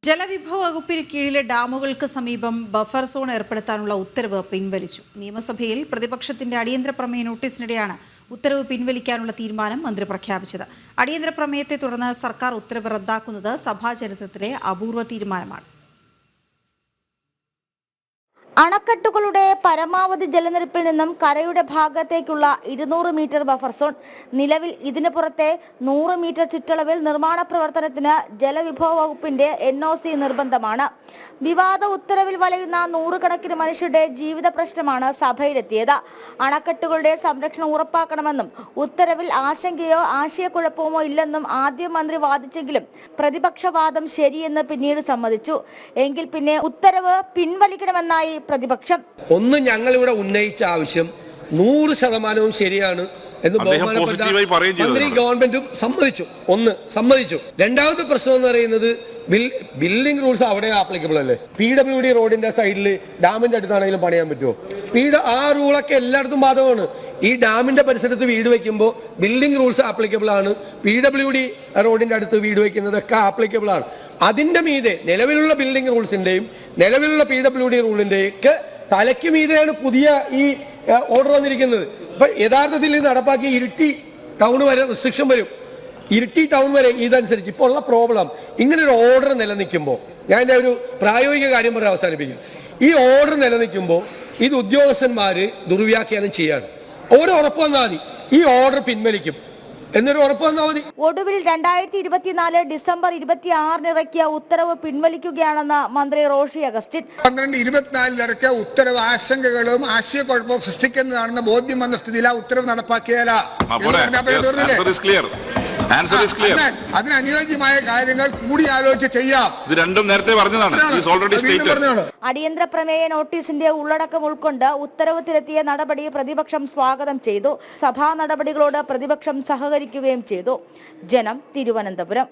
ജലവിഭവ വകുപ്പിന് കീഴിലെ ഡാമുകൾക്ക് സമീപം ബഫർ സോൺ ഏർപ്പെടുത്താനുള്ള ഉത്തരവ് പിൻവലിച്ചു. നിയമസഭയിൽ പ്രതിപക്ഷത്തിന്റെ അടിയന്തര പ്രമേയ നോട്ടീസിനിടെയാണ് ഉത്തരവ് പിൻവലിക്കാനുള്ള തീരുമാനം മന്ത്രി പ്രഖ്യാപിച്ചത്. അടിയന്തര പ്രമേയത്തെ തുടർന്ന് സർക്കാർ ഉത്തരവ് റദ്ദാക്കുന്നത് സഭാ ചരിത്രത്തിലെ അപൂർവ തീരുമാനമാണ്. അണക്കെട്ടുകളുടെ പരമാവധി ജലനിരപ്പിൽ നിന്നും കരയുടെ ഭാഗത്തേക്കുള്ള 200 മീറ്റർ ബഫർ സോൺ. നിലവിൽ ഇതിനു പുറത്തെ 100 മീറ്റർ ചുറ്റളവിൽ നിർമ്മാണ പ്രവർത്തനത്തിന് ജലവിഭവ വകുപ്പിന്റെ NOC നിർബന്ധമാണ്. വിവാദ ഉത്തരവിൽ വലയുന്ന നൂറുകണക്കിന് മനുഷ്യരുടെ ജീവിത പ്രശ്നമാണ് സഭയിലെത്തിയത്. അണക്കെട്ടുകളുടെ സംരക്ഷണം ഉറപ്പാക്കണമെന്നും ഉത്തരവിൽ ആശങ്കയോ ആശയക്കുഴപ്പമോ ഇല്ലെന്നും ആദ്യം മന്ത്രി വാദിച്ചെങ്കിലും പ്രതിപക്ഷവാദം ശരിയെന്ന് പിന്നീട് സമ്മതിച്ചു. എങ്കിൽ പിന്നെ ഉത്തരവ് പിൻവലിക്കണമെന്നായി പ്രതിപക്ഷം. ഒന്ന്, ഞങ്ങൾ ഇവിടെ ഉന്നയിച്ച ആവശ്യം 100% ശരിയാണ് എന്ന് മന്ത്രി ഗവൺമെന്റും സമ്മതിച്ചു. രണ്ടാമത്തെ പ്രശ്നം എന്ന് പറയുന്നത് ബിൽഡിംഗ് റൂൾസ് അവിടെ ആപ്ലിക്കബിൾ അല്ലേ? PWD റോഡിന്റെ സൈഡിൽ ഡാമിന്റെ അടുത്താണെങ്കിലും പണിയാൻ പറ്റുമോ? ആ റൂളൊക്കെ എല്ലായിടത്തും ബാധകമാണ്. ഈ ഡാമിന്റെ പരിസരത്ത് വീട് വെക്കുമ്പോൾ ബിൽഡിംഗ് റൂൾസ് ആപ്ലിക്കബിൾ ആണ്. PWD റോഡിന്റെ അടുത്ത് വീട് വെക്കുന്നതൊക്കെ ആപ്ലിക്കബിൾ ആണ്. അതിന്റെ മീതെ നിലവിലുള്ള ബിൽഡിംഗ് റൂൾസിന്റെയും നിലവിലുള്ള PWD റൂളിന്റെയും ഒക്കെ തലയ്ക്ക് മീതെയാണ് പുതിയ ഈ ഓർഡർ വന്നിരിക്കുന്നത്. അപ്പൊ യഥാർത്ഥത്തിൽ ഇത് നടപ്പാക്കി ഇരിട്ടി ടൗൺ വരെ റെസ്ട്രിക്ഷൻ വരും. ഇരിട്ടി ടൗൺ വരെ ഇതനുസരിച്ച് ഇപ്പോൾ ഉള്ള പ്രോബ്ലം, ഇങ്ങനെ ഒരു ഓർഡർ നിലനിൽക്കുമ്പോൾ ഞാൻ എൻ്റെ ഒരു പ്രായോഗിക കാര്യം പറഞ്ഞ് അവസാനിപ്പിക്കും. ഈ ഓർഡർ നിലനിൽക്കുമ്പോൾ ഇത് ഉദ്യോഗസ്ഥന്മാര് ദുർവ്യാഖ്യാനം ചെയ്യാണ്. ഓരോ ഉറപ്പ് വന്നാൽ മതി, ഈ ഓർഡർ പിൻവലിക്കും എന്നൊരു ഉറപ്പ് വന്നാൽ മതി. ഒടുവിൽ 2024 ഡിസംബർ 26 ഇറക്കിയ ഉത്തരവ് പിൻവലിക്കുകയാണെന്ന് മന്ത്രി റോഷി അഗസ്റ്റിൻ. 12/24 ഇറക്കിയ ഉത്തരവ് ആശങ്കകളും ആശയക്കുഴപ്പവും സൃഷ്ടിക്കുന്നതാണെന്ന് ബോധ്യം വന്ന സ്ഥിതിയിൽ ആ ഉത്തരവ് നടപ്പാക്കിയാല. അതിനനുയോജ്യമായ കാര്യങ്ങൾ കൂടി ആലോചിച്ച് ചെയ്യാം. ഇത് രണ്ടും നേരത്തെ പറഞ്ഞതാണ്. അടിയന്തര പ്രമേയ നോട്ടീസിന്റെ ഉള്ളടക്കം ഉൾക്കൊണ്ട് ഉത്തരവ് തിരുത്തിയ നടപടി പ്രതിപക്ഷം സ്വാഗതം ചെയ്തു. സഭാ നടപടികളോട് പ്രതിപക്ഷം സഹകരിക്കുകയും ചെയ്തു. ജനം, തിരുവനന്തപുരം.